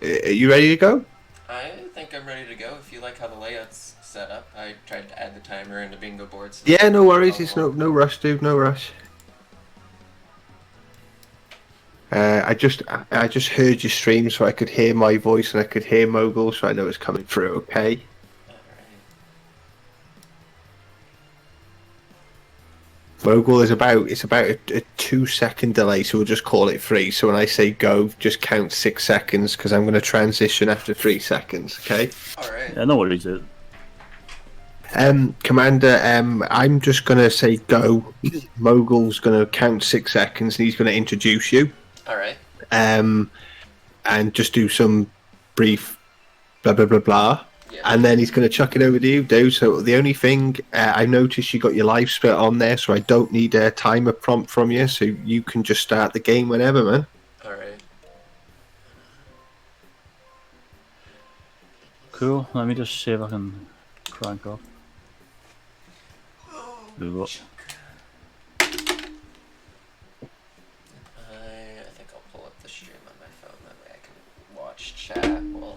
Are you ready to go? I think I'm ready to go. If you like how the layout's set up, I tried to add the timer into bingo board so that Yeah, we no can worries. follow It's along. no rush, dude. No rush. I just heard your stream, so I could hear my voice and I could hear Mogul, so I know it's coming through. Okay. Alright. Mogul is about a 2 second delay, so we'll just call it three. So when I say go, just count 6 seconds because I'm going to transition after 3 seconds. Okay. Alright. Yeah, no worries, dude. Commander, I'm just going to say go. Mogul's going to count 6 seconds and he's going to introduce you. Alright. Um, and just do some brief blah blah blah blah. Yeah. And then he's going to chuck it over to you, dude. So the only thing I noticed you got your live split on there, so I don't need a timer prompt from you, so you can just start the game whenever, man. Alright. Cool. Let me just see if I can crank up. Move up. I think I'll pull up the stream on my phone. That way I can watch chat while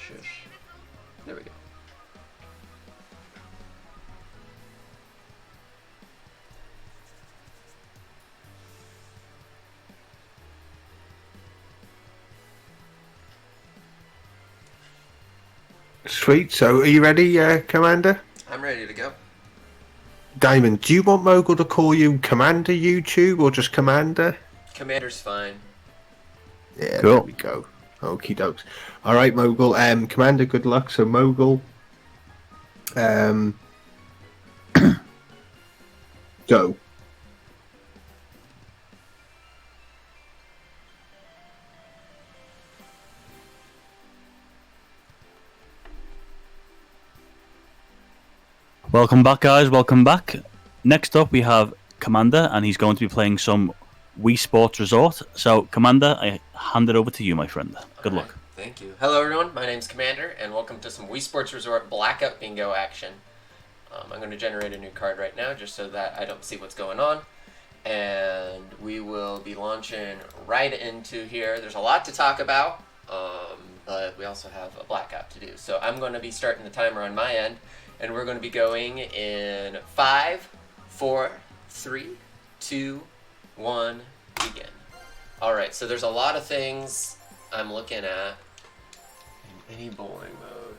Shush. There we go. Sweet. So are you ready, Commander? I'm ready to go. Diamond, do you want Mogul to call you Commander YouTube or just Commander? Commander's fine. Yeah, Cool. there we go. Okie dokes. All right, Mogul. Commander, good luck. So Mogul, go. Welcome back, guys. Welcome back. Next up, we have Commander, and he's going to be playing some Wii Sports Resort. So, Commander, I hand it over to you, my friend. Good Alright, luck. Thank you. Hello, everyone. My name's Commander, and welcome to some Wii Sports Resort Blackout Bingo action. I'm going to generate a new card right now just so that I don't see what's going on. And we will be launching right into here. There's a lot to talk about, but we also have a blackout to do. So I'm going to be starting the timer on my end, and we're going to be going in 5, 4, 3, 2, 1, begin. Alright, so there's a lot of things I'm looking at in any bowling mode.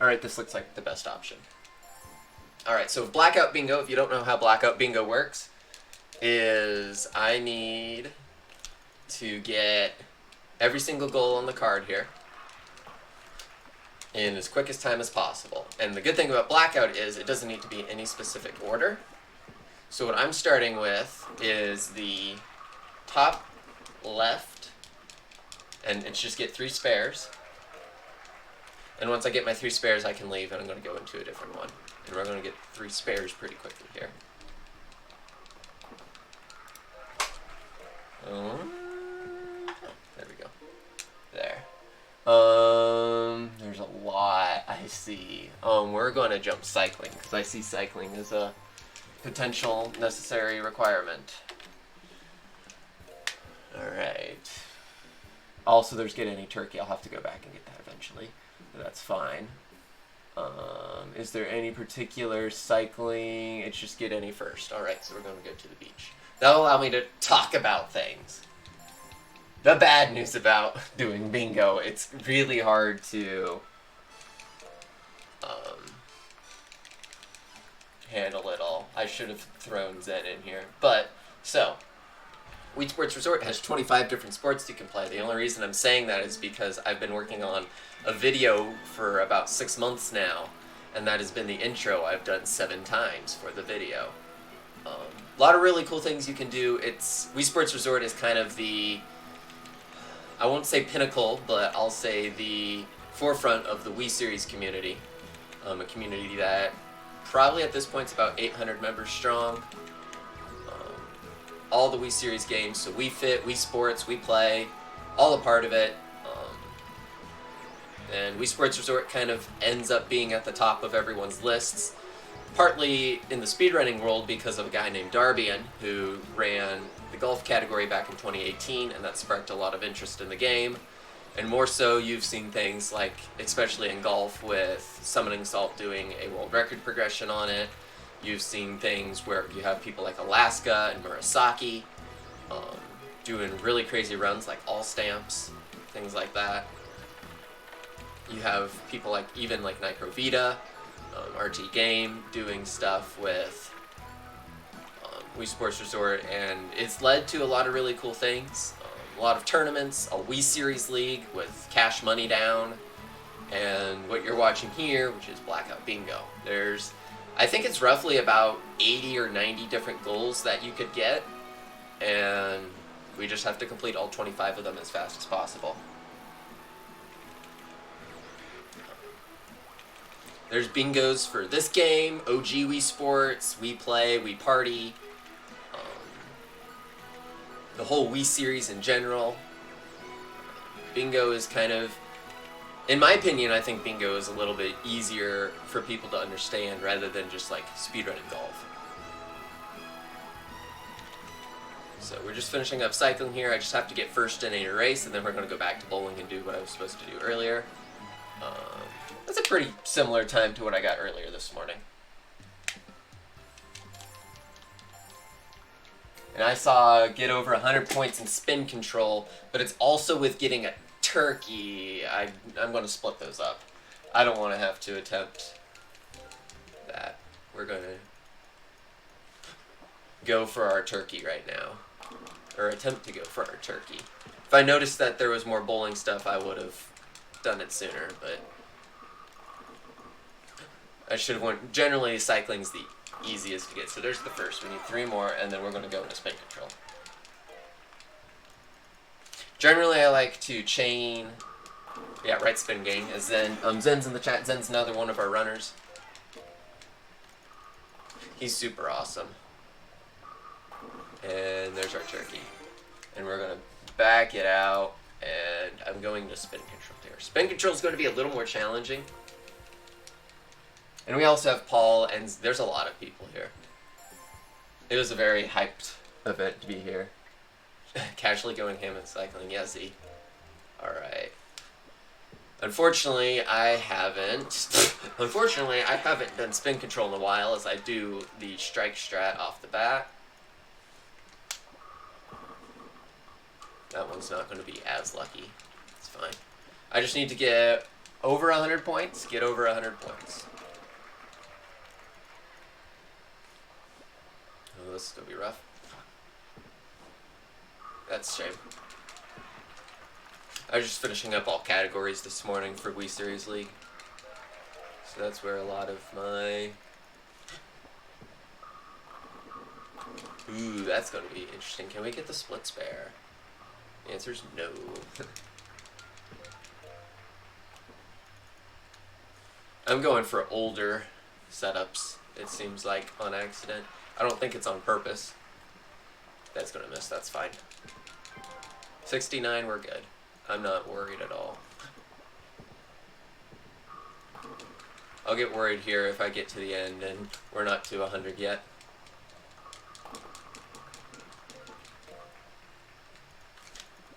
Alright, this looks like the best option. Alright, so Blackout Bingo, if you don't know how Blackout Bingo works, is I need to get every single goal on the card here in as quick as time as possible. And the good thing about Blackout is it doesn't need to be in any specific order. So what I'm starting with is the top left, and it's just get 3 spares. And once I get my 3 spares, I can leave, and I'm going to go into a different one. And we're going to get 3 spares pretty quickly here. There we go. There. There's a lot I see. We're going to jump cycling, because I see cycling as a potential necessary requirement. Alright. Also, there's Get Any Turkey. I'll have to go back and get that eventually. But that's fine. Is there any particular cycling? It's just Get Any first. Alright, so we're going to go to the beach. That'll allow me to talk about things. The bad news about doing bingo, it's really hard to handle it all. I should have thrown Zen in here. But, so, Wii Sports Resort has 25 different sports you can play. The only reason I'm saying that is because I've been working on a video for about 6 months now, and that has been the intro I've done 7 times for the video. A lot of really cool things you can do. Wii Sports Resort is kind of the, I won't say pinnacle, but I'll say the forefront of the Wii Series community. A community that probably at this point is about 800 members strong. All the Wii Series games, so Wii Fit, Wii Sports, Wii Play, all a part of it. And Wii Sports Resort kind of ends up being at the top of everyone's lists, partly in the speedrunning world because of a guy named Darbian who ran the golf category back in 2018, and that sparked a lot of interest in the game. And more so, you've seen things like, especially in golf, with Summoning Salt doing a world record progression on it. You've seen things where you have people like Alaska and Murasaki doing really crazy runs like all stamps, things like that. You have people like even like Nitrovita, RG Game doing stuff with Wii Sports Resort, and it's led to a lot of really cool things. A lot of tournaments, a Wii Series League with cash money down, and what you're watching here, which is Blackout Bingo. I think it's roughly about 80 or 90 different goals that you could get, and we just have to complete all 25 of them as fast as possible. There's bingos for this game, OG Wii Sports, Wii Play, Wii Party, the whole Wii series in general. Bingo is kind of, in my opinion, I think Bingo is a little bit easier for people to understand rather than just like speedrunning golf. So we're just finishing up cycling here. I just have to get first in a race, and then we're going to go back to bowling and do what I was supposed to do earlier. That's a pretty similar time to what I got earlier this morning. And I saw get over 100 points in spin control, but it's also with getting a turkey. I'm going to split those up. I don't want to have to attempt that. We're going to go for our turkey right now. Or attempt to go for our turkey. If I noticed that there was more bowling stuff, I would have done it sooner, but I should have went. Generally, cycling's the easiest to get. So there's the first. We need 3 more, and then we're going to go into spin control. Generally, I like to chain. Yeah, right spin gang. As Zen. Zen's in the chat. Zen's another one of our runners. He's super awesome. And there's our turkey. And we're going to back it out, and I'm going to spin control here. Spin control is going to be a little more challenging. And we also have Paul, and there's a lot of people here. It was a very hyped event to be here. Casually going ham and cycling, yeah, Z. Alright. Unfortunately, I haven't done spin control in a while, as I do the strike strat off the bat. That one's not going to be as lucky. It's fine. I just need to get over 100 points. Get over 100 points. Oh, this is going to be rough. That's a shame. I was just finishing up all categories this morning for Wii Series League. So that's where a lot of my... Ooh, that's going to be interesting. Can we get the split spare? The answer's no. I'm going for older setups, it seems like, on accident. I don't think it's on purpose. That's going to miss, that's fine. 69, we're good. I'm not worried at all. I'll get worried here if I get to the end and we're not to 100 yet.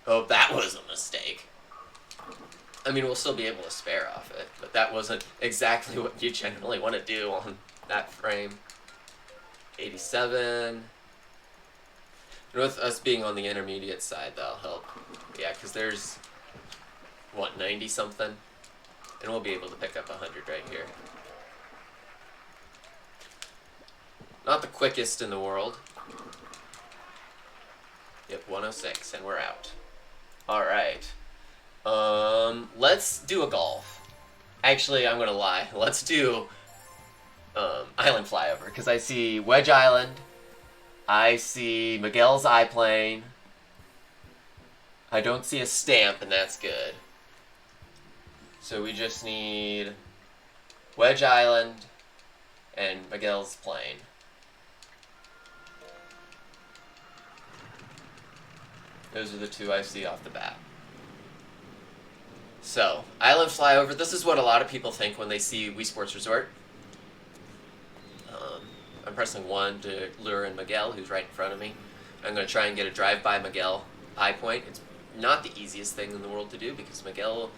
Oh, that was a mistake. I mean, we'll still be able to spare off it, but that wasn't exactly what you generally want to do on that frame. 87. And with us being on the intermediate side, that'll help. Yeah, because there's, what, 90-something? And we'll be able to pick up 100 right here. Not the quickest in the world. Yep, 106, and we're out. Alright. Let's do a golf. Actually, I'm gonna lie. Let's do Island Flyover, because I see Wedge Island, I see Miguel's I-plane. I don't see a stamp, and that's good. So we just need Wedge Island and Miguel's plane. Those are the two I see off the bat. So, Island Flyover, this is what a lot of people think when they see Wii Sports Resort. I'm pressing 1 to lure in Miguel, who's right in front of me. I'm going to try and get a drive-by Miguel eye point. It's not the easiest thing in the world to do because Miguel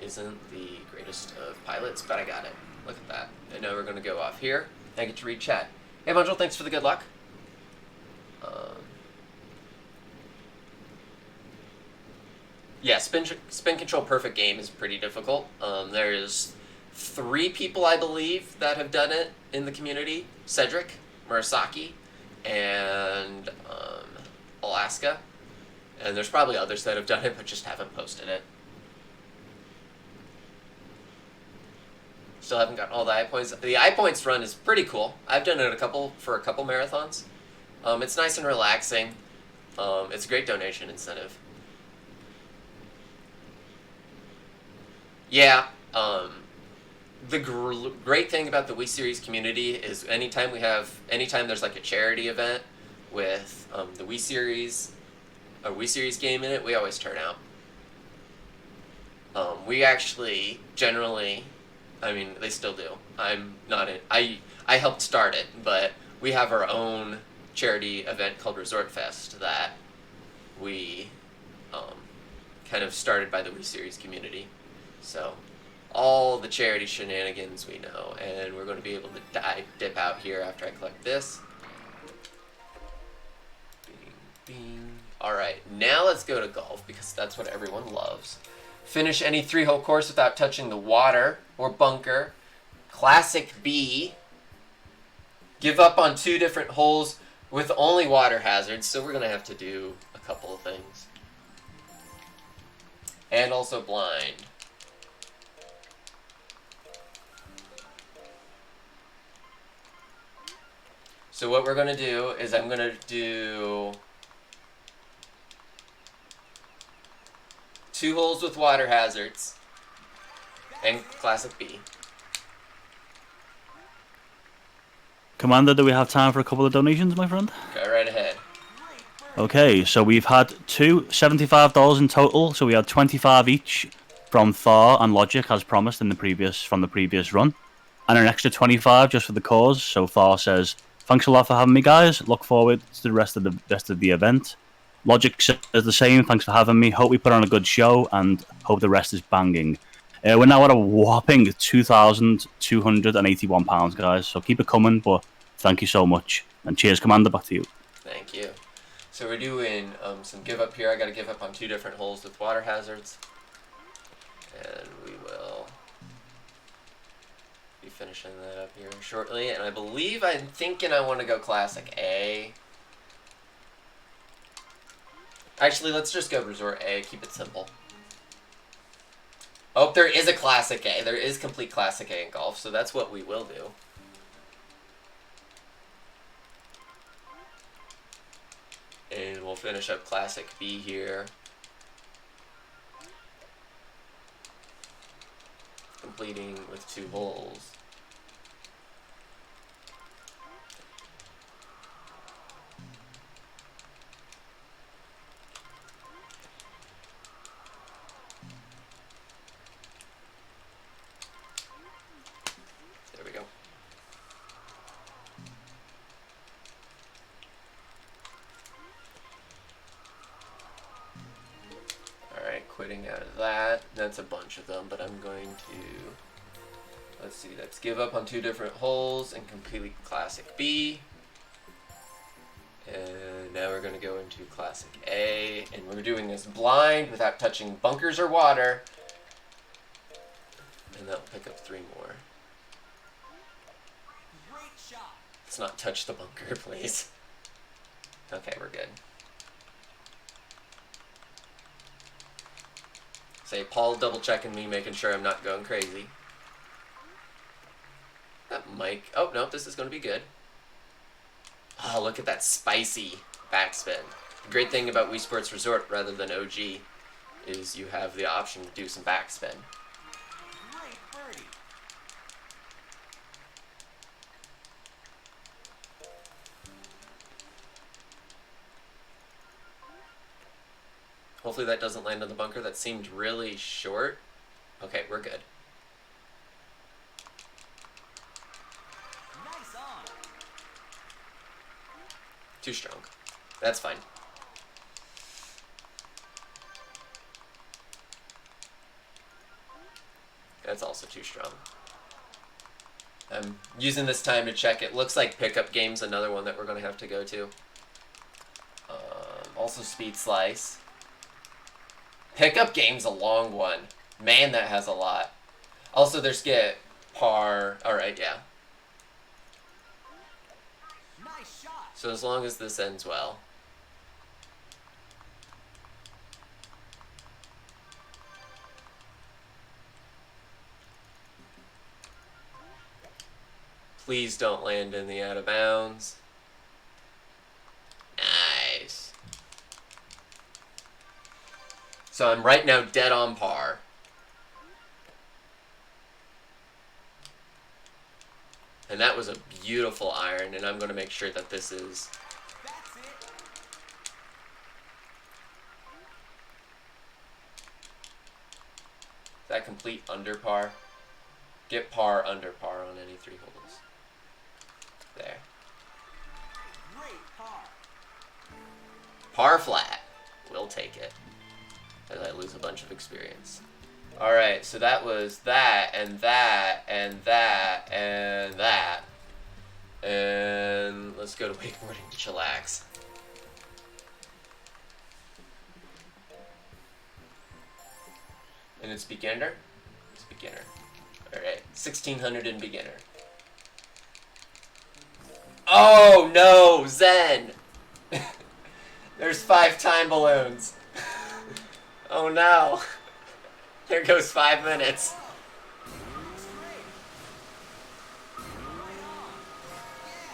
isn't the greatest of pilots, but I got it. Look at that. And now we're going to go off here. I get to read chat. Hey, Bunjil, thanks for the good luck. Yeah, spin control perfect game is pretty difficult. There's 3 people, I believe, that have done it in the community. Cedric, Murasaki, and Alaska. And there's probably others that have done it, but just haven't posted it. Still haven't gotten all the iPoints. The iPoints run is pretty cool. I've done it for a couple marathons. It's nice and relaxing. It's a great donation incentive. Yeah, the great thing about the Wii Series community is anytime there's like a charity event with the Wii Series, a Wii Series game in it, we always turn out. We actually generally, I mean, they still do. I'm not in. I helped start it, but we have our own charity event called Resort Fest that we kind of started by the Wii Series community. So, all the charity shenanigans we know, and we're going to be able to dip out here after I collect this. Bing, bing. Alright, now let's go to golf, because that's what everyone loves. Finish any 3-hole course without touching the water or bunker. Classic B. Give up on 2 different holes with only water hazards, so we're going to have to do a couple of things. And also blind. So what we're going to do is I'm going to do 2 holes with water hazards and Classic B. Commander, do we have time for a couple of donations, my friend? Go right ahead. Okay, so we've had $75 in total, so we had 25 each from Thar and Logic, as promised from the previous run, and an extra 25 just for the cause. So Thar says, "Thanks a lot for having me, guys. Look forward to the rest of the event." Logic says the same. "Thanks for having me. Hope we put on a good show and hope the rest is banging." We're now at a whopping £2,281, guys. So keep it coming, but thank you so much. And cheers, Commander. Back to you. Thank you. So we're doing some give up here. I got to give up on 2 different holes with water hazards. And we will be finishing that up here shortly. And I believe I'm thinking I want to go Classic A. Actually, let's just go Resort A. Keep it simple. Oh, there is a Classic A. There is complete Classic A in golf, so that's what we will do. And we'll finish up Classic B here. Completing with 2 holes. There we go. Alright, quitting out of that. That's a bunch of them, but I'm going to... Let's see, let's give up on 2 different holes and complete Classic B. And now we're going to go into Classic A. And we're doing this blind without touching bunkers or water. And that'll pick up 3 more. Let's not touch the bunker, please. Okay, we're good. Say, Paul double checking me, making sure I'm not going crazy. That mic. Oh, no, this is going to be good. Oh, look at that spicy backspin. The great thing about Wii Sports Resort rather than OG is you have the option to do some backspin. Great birdie. Hopefully that doesn't land in the bunker. That seemed really short. Okay, we're good. Nice on. Too strong. That's fine. That's also too strong. I'm using this time to check. It looks like Pickup Game's another one that we're going to have to go to. Also Speed Slice. Pickup Game's a long one. Man, that has a lot. Also, there's Get Par. Alright, yeah. Nice shot. So as long as this ends well. Please don't land in the out of bounds. Nice. So I'm right now dead on par. And that was a beautiful iron, and I'm going to make sure that this is... That's it. Is that complete under par? Get par under par on any 3 holes. There. Great par. Par flat. We'll take it. As I lose a bunch of experience. Alright, so that was that, and that, and that, and that. And let's go to wakeboarding to chillax. And it's beginner? It's beginner. Alright, 1600 in beginner. Oh no, Zen! There's 5 time balloons. Oh no. There goes 5 minutes. Looks great. Right on. Yeah.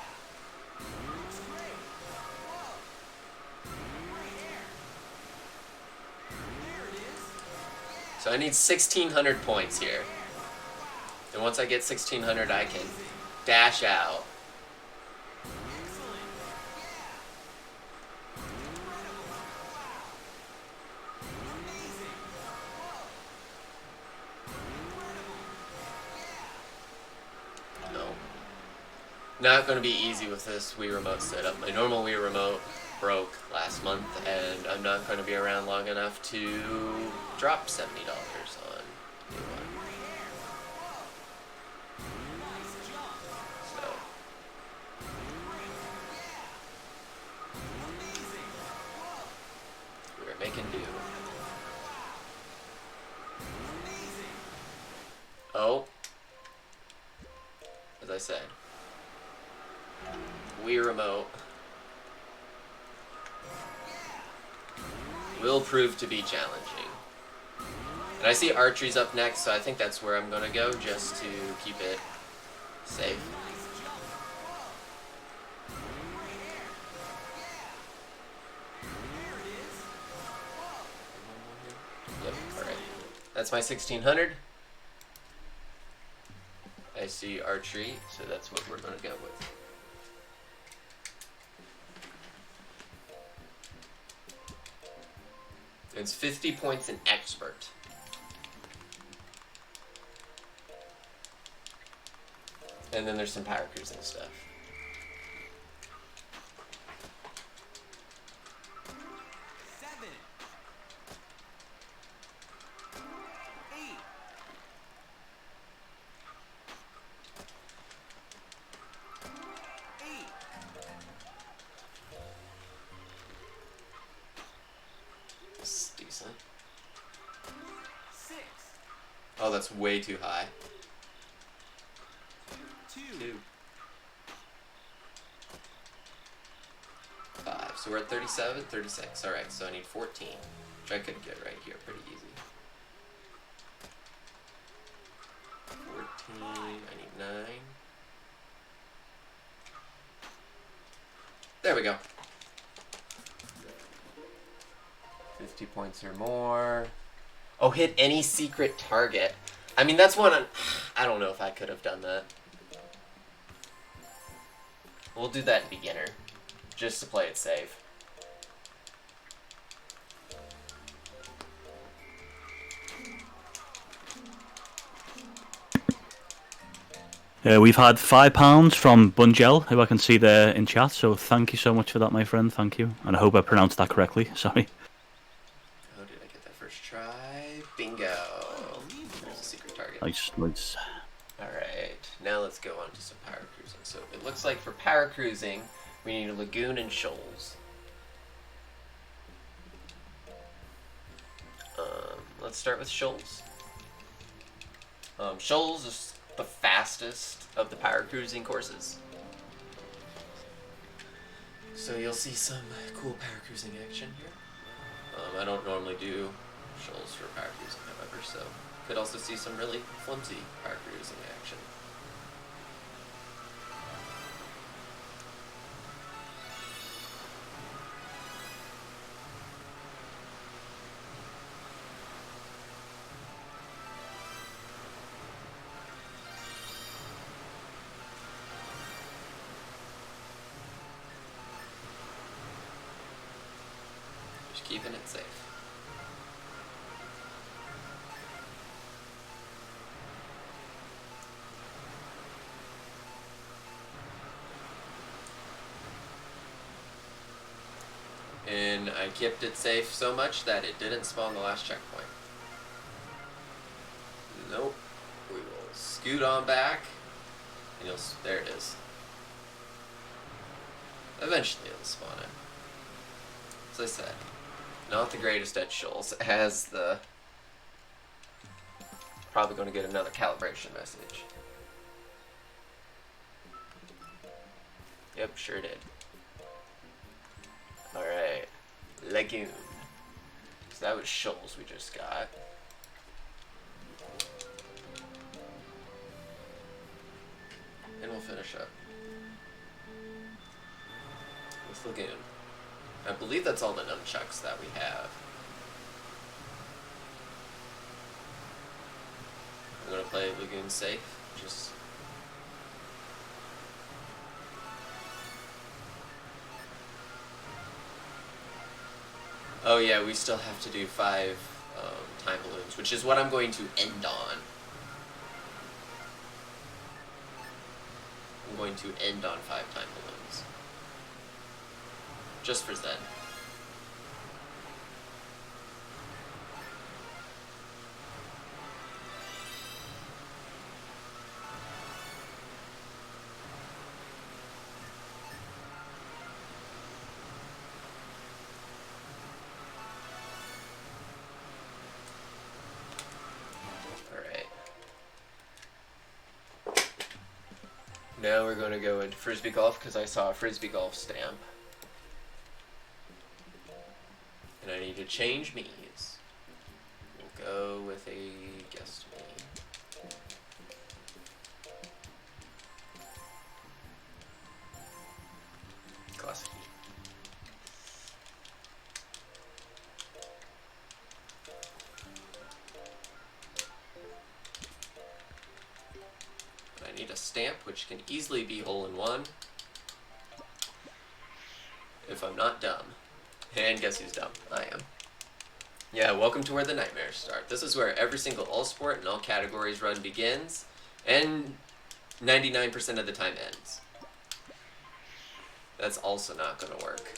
Looks great. Whoa. Right there. There it is. So I need 1600 points here. And once I get 1600, I can dash out. Excellent. Yeah. Incredible. Wow. Amazing. Whoa. Incredible. Yeah. Not going to be easy with this Wii Remote setup. My normal Wii Remote broke last month, and I'm not going to be around long enough to drop $70 on a new one. Nice jump. So, Amazing. Whoa. we're making do. Amazing. Oh, as I said, Wii Remote will prove to be challenging. And I see Archery's up next, so I think that's where I'm going to go, just to keep it safe. Nice jump. Whoa. Right there. Yeah. There it is. Whoa. Yep, alright. That's my 1600. I see Archery, so that's what we're going to go with. It's 50 points in Expert. And then there's some power cruising stuff. 7, 8, 8, It's decent. 6, Oh, that's way too high. 2, 2. 5. So we're at 37, 36. Alright, so I need 14. Which I could get right here pretty easy. 14, I need 9. There we go. 50 points or more. Oh, hit any secret target. I mean, that's one. I don't know if I could have done that. We'll do that in beginner, just to play it safe. We've had £5 from Bungel, who I can see there in chat. So thank you so much for that, my friend. Thank you, and I hope I pronounced that correctly. Sorry. Oh, did I get that first try? Bingo. There's a secret target. Nice, nice. Alright, now let's go on to some power cruising. So it looks like for power cruising, we need a lagoon and shoals. Let's start with shoals. Shoals is the fastest of the power cruising courses. So you'll see some cool power cruising action here. I don't normally do shoals for power cruising, however, so could also see some really flimsy power cruising action. Just keeping it safe. And I kept it safe so much that it didn't spawn the last checkpoint. Nope. We will scoot on back, and you'll. There it is. Eventually it'll spawn it. As I said, not the greatest at shoals, as the. Probably going to get another calibration message. Yep, sure did. Alright, lagoon. So that was shoals we just got. And we'll finish up with lagoon. I believe that's all the nunchucks that we have. I'm gonna play lagoon safe, just. Oh yeah, we still have to do 5 time balloons, which is what I'm going to end on. I'm going to end on 5 time balloons. Just for Zen. Now we're going to go into Frisbee Golf because I saw a Frisbee Golf stamp. And I need to change me's. We'll go with a guest me. Classic. I need a stamp, which can easily be hole-in-one. If I'm not dumb. And guess who's dumb? I am. Yeah, welcome to where the nightmares start. This is where every single all-sport and all categories run begins, and 99% of the time ends. That's also not gonna work.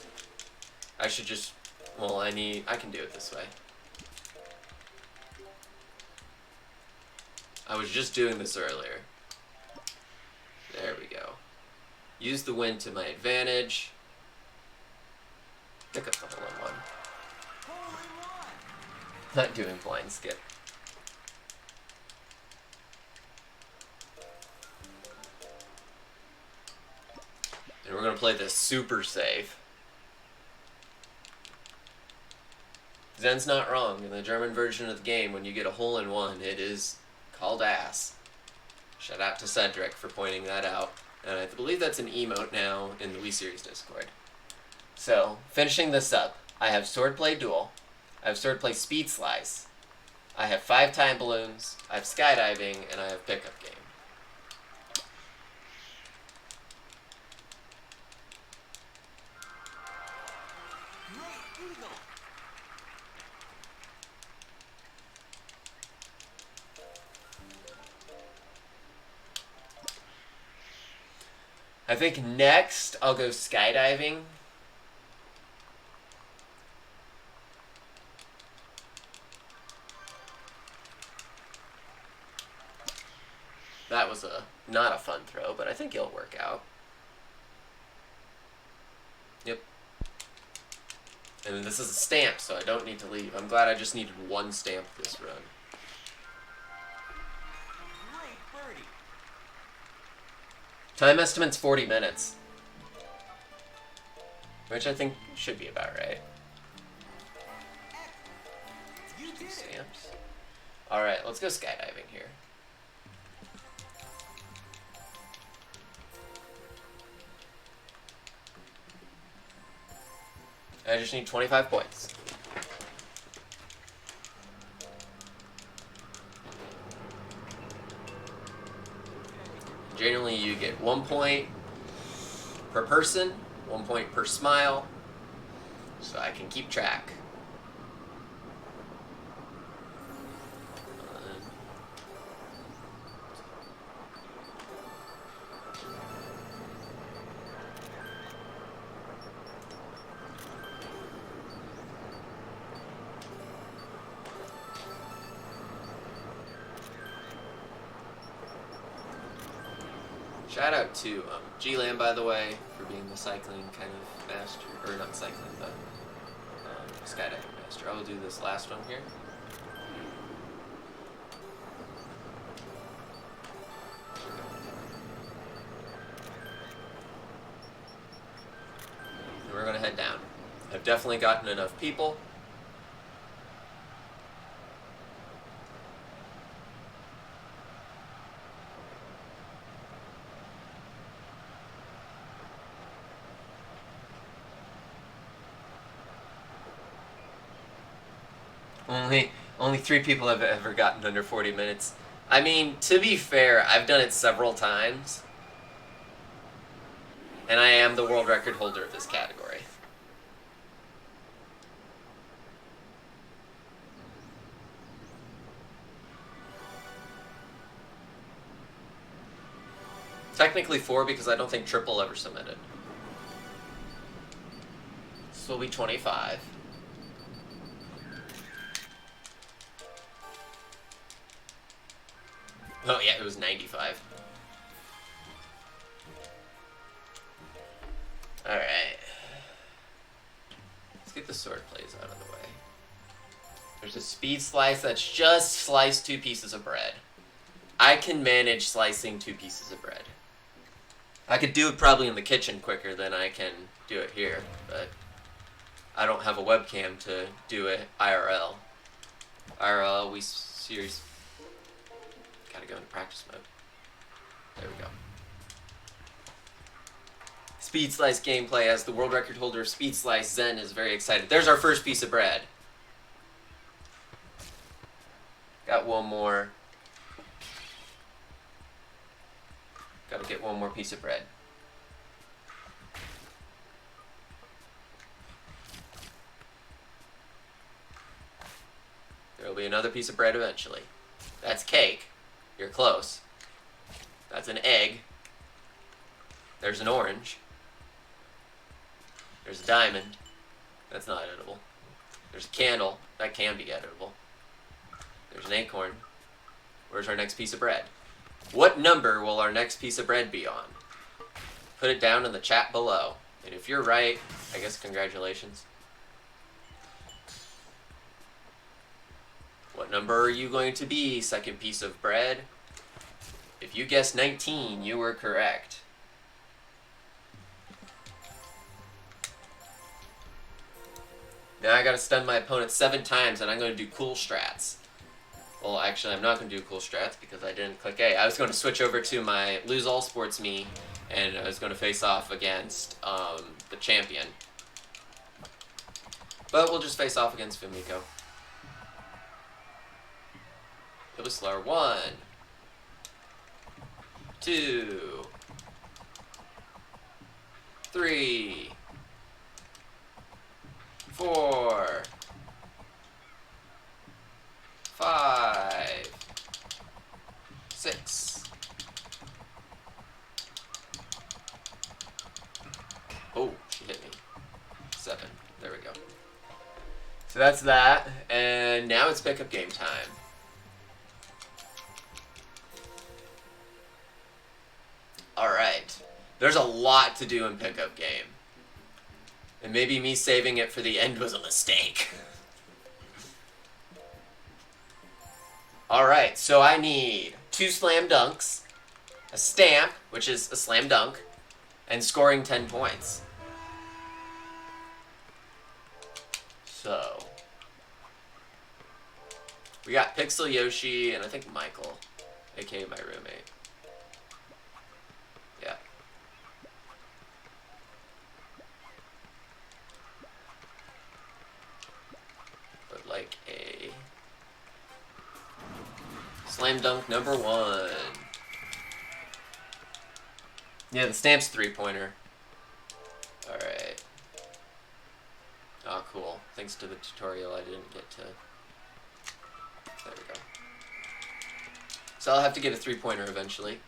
I should just, well, I can do it this way. I was just doing this earlier. There we go. Use the wind to my advantage. Pick up the hole-in-one. Not doing blind skip. And we're gonna play this super safe. Zen's not wrong. In the German version of the game, when you get a hole-in-one, it is called ass. Shout out to Cedric for pointing that out. And I believe that's an emote now in the Wii Series Discord. So, finishing this up, I have Swordplay Duel, I have Swordplay Speed Slice, I have 5 time balloons, I have skydiving, and I have pickup game. I think next I'll go skydiving. That was not a fun throw, but I think it'll work out. Yep. And this is a stamp, so I don't need to leave. I'm glad I just needed 1 stamp this run. Great birdie. Time estimate's 40 minutes. Which I think should be about right. You did it. Stamps. Alright, let's go skydiving here. I just need 25 points. Generally, you get 1 point per person, 1 point per smile, so I can keep track. Shout out to G-Lam, by the way, for being the cycling kind of master, or not cycling, but skydiving master. I will do this last one here. And we're going to head down. I've definitely gotten enough people. Only 3 people have ever gotten under 40 minutes. I mean, to be fair, I've done it several times. And I am the world record holder of this category. Technically 4 because I don't think triple ever submitted. This will be 25. Oh yeah, it was 95. Alright. Let's get the sword plays out of the way. There's a speed slice that's just slice 2 pieces of bread. I can manage slicing 2 pieces of bread. I could do it probably in the kitchen quicker than I can do it here, but I don't have a webcam to do it IRL. IRL, we series... Gotta go into practice mode. There we go. Speed Slice gameplay. As the world record holder of Speed Slice, Zen is very excited. There's our first piece of bread. Got one more. Gotta get one more piece of bread. There will be another piece of bread eventually. That's cake. You're close. That's an egg. There's an orange. There's a diamond. That's not edible. There's a candle. That can be edible. There's an acorn. Where's our next piece of bread? What number will our next piece of bread be on? Put it down in the chat below. And if you're right, I guess congratulations. What number are you going to be, second piece of bread? If you guessed 19, you were correct. Now I gotta stun my opponent 7 times, and I'm gonna do cool strats. Well, actually, I'm not gonna do cool strats because I didn't click A. I was gonna switch over to my Lose All Sports me, and I was gonna face off against the champion. But we'll just face off against Fumiko. It was slower. 1, 2, 3, 4, 5, 6. Oh, she hit me. 7. There we go. So that's that, and now it's pickup game time. Alright. There's a lot to do in pickup game. And maybe me saving it for the end was a mistake. Alright, so I need 2 slam dunks, a stamp, which is a slam dunk, and scoring 10 points. So, we got Pixel Yoshi and I think Michael, aka my roommate. Yeah. But like a slam dunk number 1. Yeah, the stamp's 3-pointer. Alright. Oh, cool. Thanks to the tutorial, I didn't get to... There we go. So I'll have to get a 3-pointer eventually.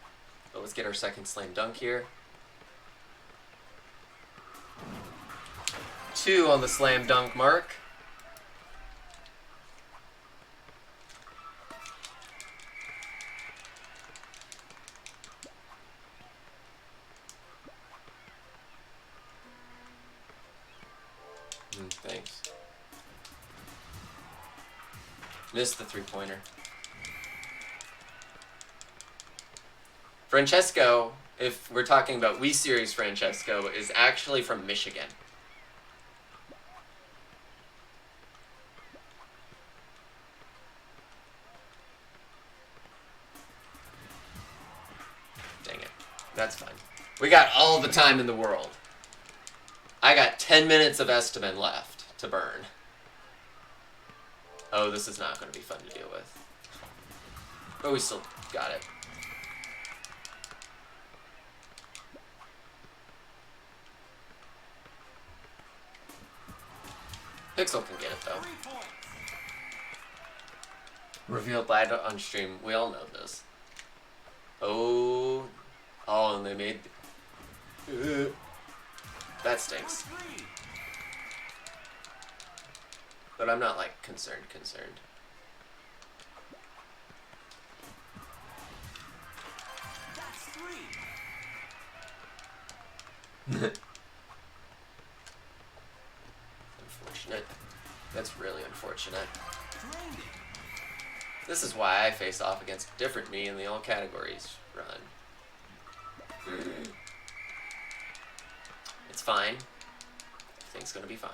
But let's get our second slam dunk here. 2 on the slam dunk mark. Thanks. Missed the 3-pointer. Francesco, if we're talking about Wii Series Francesco, is actually from Michigan. Dang it. That's fine. We got all the time in the world. I got 10 minutes of Esteban left to burn. Oh, this is not going to be fun to deal with. But we still got it. Pixel can get it, though. Revealed live on stream. We all know this. Oh. Oh, and they made... That stinks. But I'm not, like, concerned. Unfortunate. That's really unfortunate. This is why I face off against a different me in the all categories run. It's fine. Everything's gonna be fine.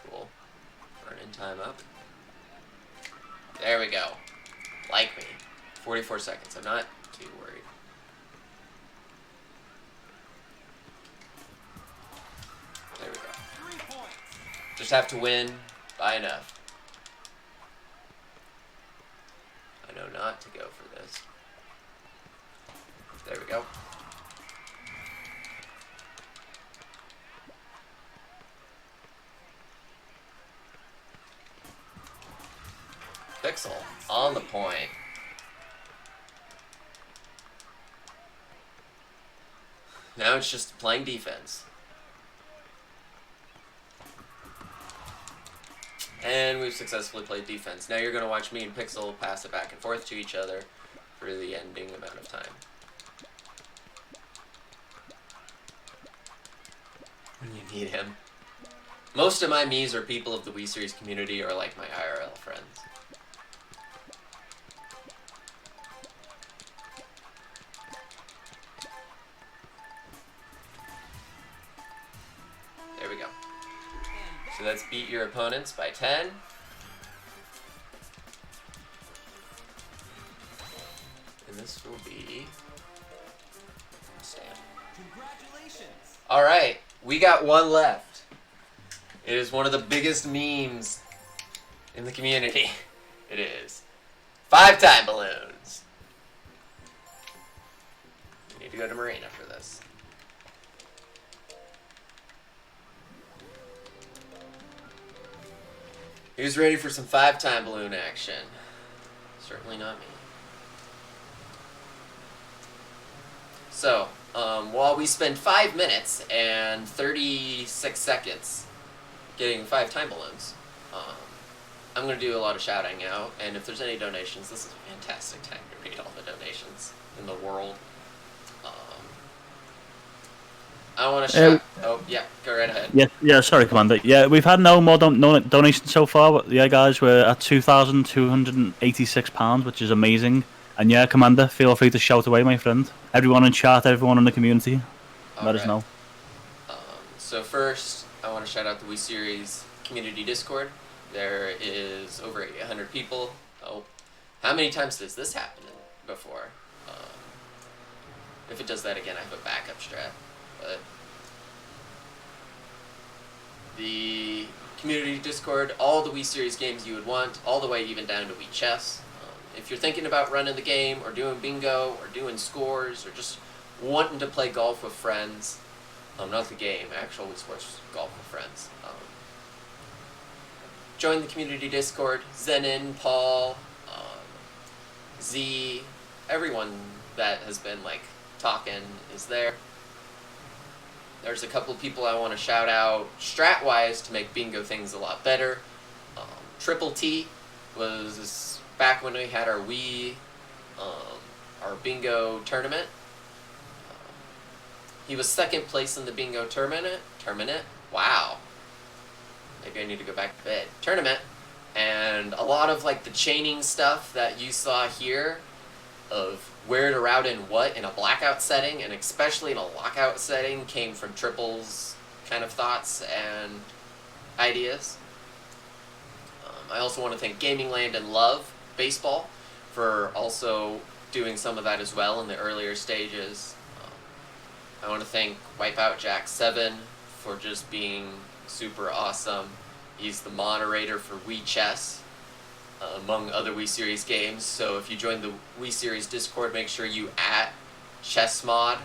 Cool. Running time up. There we go. Like me. 44 seconds. I'm not too worried. There we go. Just have to win by enough. I know not to go for this. There we go. Pixel on the point. Now it's just playing defense. And we've successfully played defense. Now you're going to watch me and Pixel pass it back and forth to each other for the ending amount of time. When you need him. Most of my Miis are people of the Wii Series community or like my IRL friends. There we go. So let's beat your opponents by 10. And this will be stamp. Congratulations! Alright, we got one left. It is one of the biggest memes in the community. It is 5-time balloons. We need to go to Marina for this. Who's ready for some 5-time balloon action? Certainly not me. So, while we spend 5 minutes and 36 seconds getting 5-time balloons, I'm going to do a lot of shouting out, and if there's any donations, this is a fantastic time to read all the donations in the world. I want to shout... oh, yeah, go right ahead. Yeah, sorry, Commander. Yeah, we've had no more donations so far, but yeah, guys, we're at £2,286, which is amazing. And yeah, Commander, feel free to shout away, my friend. Everyone in chat, everyone in the community, let us know. So first, I want to shout out the Wii Series community Discord. There is over 800 people. Oh, how many times does this happen before? If it does that again, I have a backup strat. But the community Discord, all the Wii Series games you would want, all the way even down to Wii Chess. If you're thinking about running the game, or doing bingo, or doing scores, or just wanting to play golf with friends, not the game, actual Wii Sports Golf with friends, join the community Discord. Zenin, Paul, Z, everyone that has been talking is there. There's a couple of people I want to shout out strat-wise to make bingo things a lot better. Triple T was back when we had our Wii, our bingo tournament. He was second place in the bingo tournament. Wow. Maybe I need to go back to bed. Tournament. And a lot of the chaining stuff that you saw here of where to route in what in a blackout setting, and especially in a lockout setting, came from Triple's kind of thoughts and ideas. I also want to thank Gaming Land and Love Baseball for also doing some of that as well in the earlier stages. I want to thank Wipeout Jack 7 for just being super awesome. He's the moderator for Wii Chess, among other Wii Series games. So if you join the Wii Series Discord, make sure you @ChessMod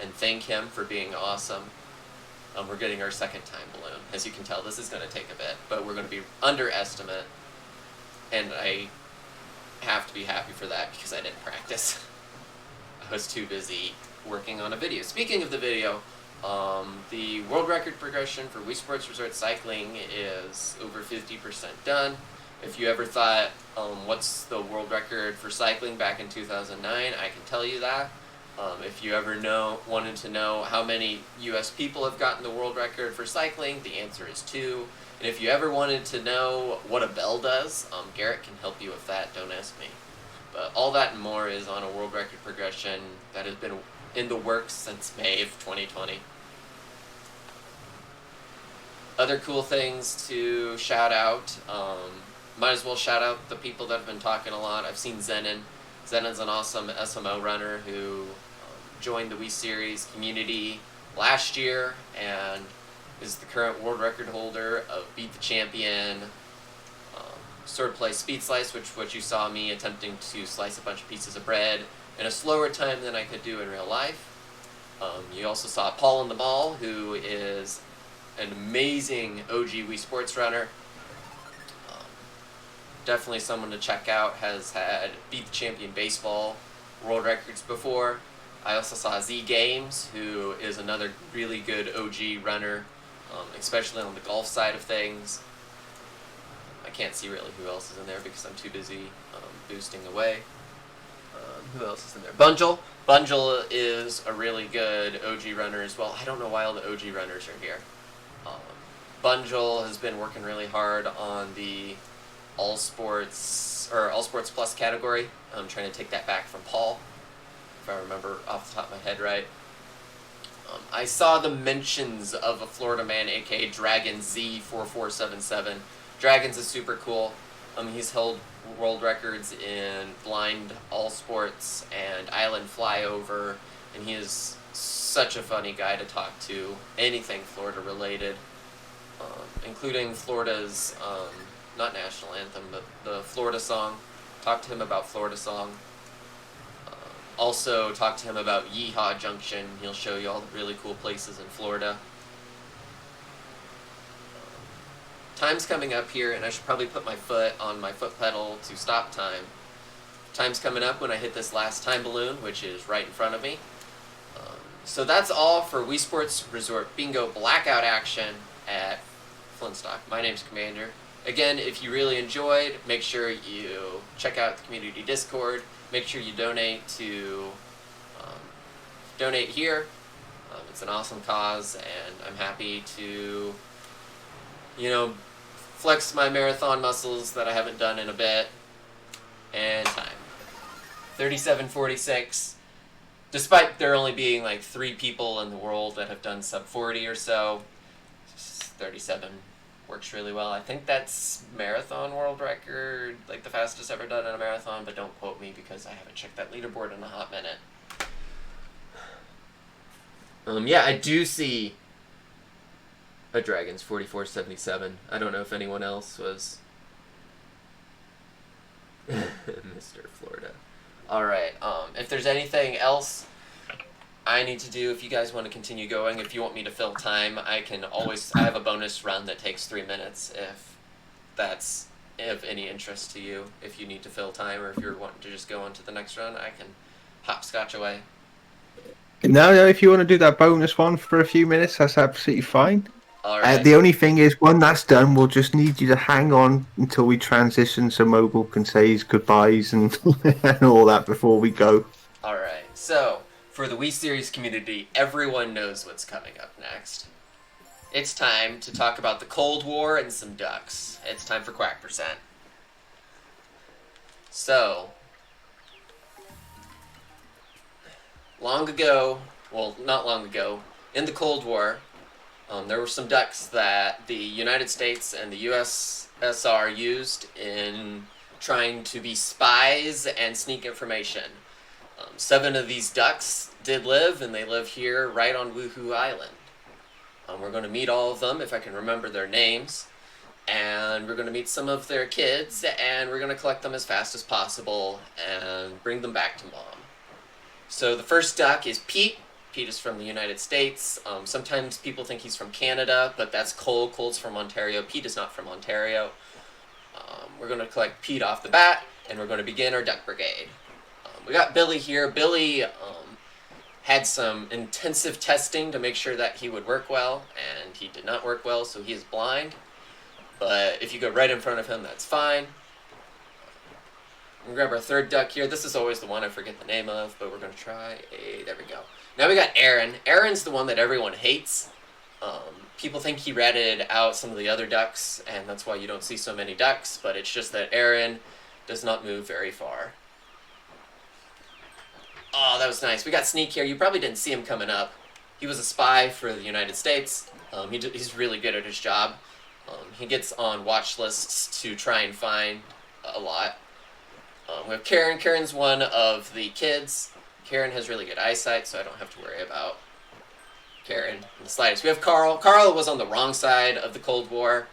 and thank him for being awesome. We're getting our 2nd-time balloon. As you can tell, this is going to take a bit, but we're going to be underestimate, and I have to be happy for that because I didn't practice. I was too busy working on a video. Speaking of the video, the world record progression for Wii Sports Resort Cycling is over 50% done. If you ever thought, what's the world record for cycling back in 2009, I can tell you that. If you ever wanted to know how many U.S. people have gotten the world record for cycling, the answer is 2. And if you ever wanted to know what a bell does, Garrett can help you with that, don't ask me. But all that and more is on a world record progression that has been in the works since May of 2020. Other cool things to shout out, might as well shout out the people that have been talking a lot. I've seen Zenin. Zenin's an awesome SMO runner who joined the Wii Series community last year and is the current world record holder of Beat the Champion, sword play Speed Slice, which what you saw me attempting to slice a bunch of pieces of bread in a slower time than I could do in real life. You also saw Paul in the Mall, who is an amazing OG Wii Sports runner. Definitely someone to check out, has had Beat the Champion Baseball world records before. I also saw Z Games, who is another really good OG runner, especially on the golf side of things. I can't see really who else is in there because I'm too busy boosting away. Who else is in there? Bungle. Bungle is a really good OG runner as well. I don't know why all the OG runners are here. Bungle has been working really hard on the All Sports Plus category. I'm trying to take that back from Paul, if I remember off the top of my head right. I saw the mentions of a Florida man, aka Dragon Z4477. Dragon's is super cool. He's held world records in blind all sports and island flyover, and he is such a funny guy to talk to. Anything Florida related, including Florida's not national anthem, but the Florida song. Talk to him about Florida song. Also, talk to him about Yeehaw Junction. He'll show you all the really cool places in Florida. Time's coming up here, and I should probably put my foot on my foot pedal to stop time. Time's coming up when I hit this last time balloon, which is right in front of me. So that's all for Wii Sports Resort Bingo Blackout action at Flintstock. My name's Commander. Again, if you really enjoyed, make sure you check out the community Discord. Make sure you donate here. It's an awesome cause, and I'm happy to, flex my marathon muscles that I haven't done in a bit. And time. 37:46. Despite there only being like 3 people in the world that have done sub 40 or so, 37 works really well. I think that's marathon world record, like the fastest ever done in a marathon, but don't quote me because I haven't checked that leaderboard in a hot minute. Yeah, I do see a Dragon's 44.77. I don't know if anyone else was Mr. Florida. Alright, if there's anything else I need to do, if you guys want to continue going, if you want me to fill time, I have a bonus run that takes 3 minutes, if that's of any interest to you. If you need to fill time, or if you're wanting to just go on to the next run, I can hopscotch away. No, if you want to do that bonus one for a few minutes, that's absolutely fine. Alright. The only thing is, when that's done, we'll just need you to hang on until we transition so Mobile can say his goodbyes and, and all that before we go. Alright, so for the Wii Series community, everyone knows what's coming up next. It's time to talk about the Cold War and some ducks. It's time for Quack Percent. So, long ago, well, not long ago, in the Cold War, there were some ducks that the United States and the USSR used in trying to be spies and sneak information. 7 of these ducks did live, and they live here right on Woohoo Island. We're going to meet all of them, if I can remember their names, and we're going to meet some of their kids, and we're going to collect them as fast as possible and bring them back to Mom. So the first duck is Pete. Pete is from the United States. Sometimes people think he's from Canada, but that's Cole. Cole's from Ontario. Pete is not from Ontario. We're going to collect Pete off the bat, and we're going to begin our duck brigade. We got Billy here. Billy had some intensive testing to make sure that he would work well, and he did not work well, so he is blind. But if you go right in front of him, that's fine. We'll grab our third duck here. This is always the one I forget the name of, but we're going to try there we go. Now we got Aaron. Aaron's the one that everyone hates. People think he ratted out some of the other ducks, and that's why you don't see so many ducks, but it's just that Aaron does not move very far. Oh, that was nice. We got Sneak here. You probably didn't see him coming up. He was a spy for the United States. He's really good at his job. He gets on watch lists to try and find a lot. We have Karen. Karen's one of the kids. Karen has really good eyesight, so I don't have to worry about Karen in the slightest. We have Carl. Carl was on the wrong side of the Cold War.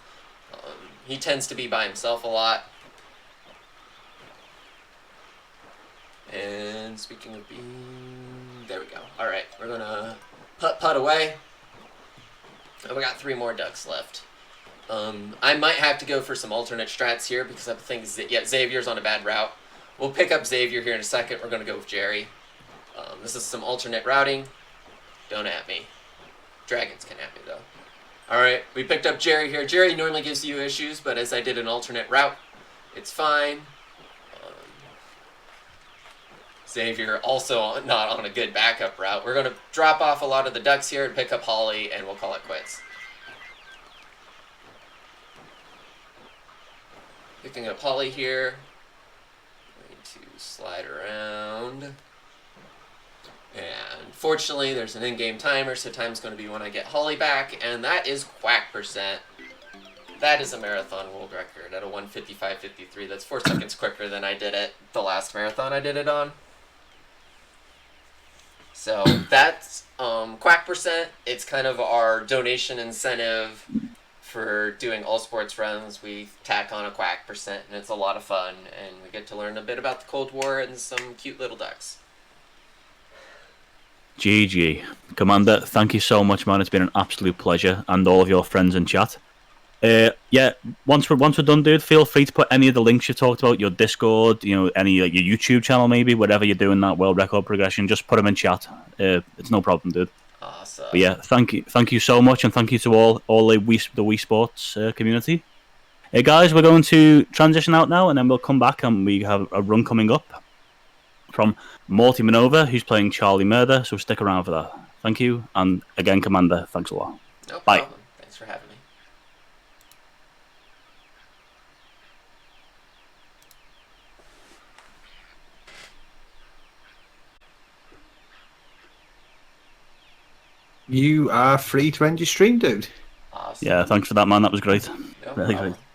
He tends to be by himself a lot. And speaking of being... There we go. Alright, we're going to putt away. We got 3 more ducks left. I might have to go for some alternate strats here because I think Xavier's on a bad route. We'll pick up Xavier here in a second. We're going to go with Jerry. This is some alternate routing. Don't at me. Dragons can at me, though. Alright, we picked up Jerry here. Jerry normally gives you issues, but as I did an alternate route, it's fine. Xavier also not on a good backup route. We're going to drop off a lot of the ducks here and pick up Holly, and we'll call it quits. Picking up Holly here. Going to slide around. And fortunately, there's an in-game timer, so time's going to be when I get Holly back, and that is Quack percent. That is a marathon world record at a 1:55:53. That's 4 seconds quicker than I did it the last marathon I did it on. So that's Quack percent. It's kind of our donation incentive for doing all sports runs. We tack on a Quack percent, and it's a lot of fun, and we get to learn a bit about the Cold War and some cute little ducks. GG. Commander, thank you so much, man. It's been an absolute pleasure, and all of your friends in chat. Yeah, once we're done, dude, feel free to put any of the links you talked about, your Discord, any your YouTube channel, maybe, whatever you're doing that world record progression, just put them in chat. It's no problem, dude. Awesome. But yeah, thank you so much, and thank you to all the Wii Sports community. Hey guys, we're going to transition out now, and then we'll come back, and we have a run coming up from Morty Manova, who's playing Charlie Murder. So stick around for that. Thank you, and again, Commander, thanks a lot. No Bye. problem. Thanks for having me. You are free to end your stream, dude. Awesome. Yeah, thanks for that, man. That was great. No Really problem. great.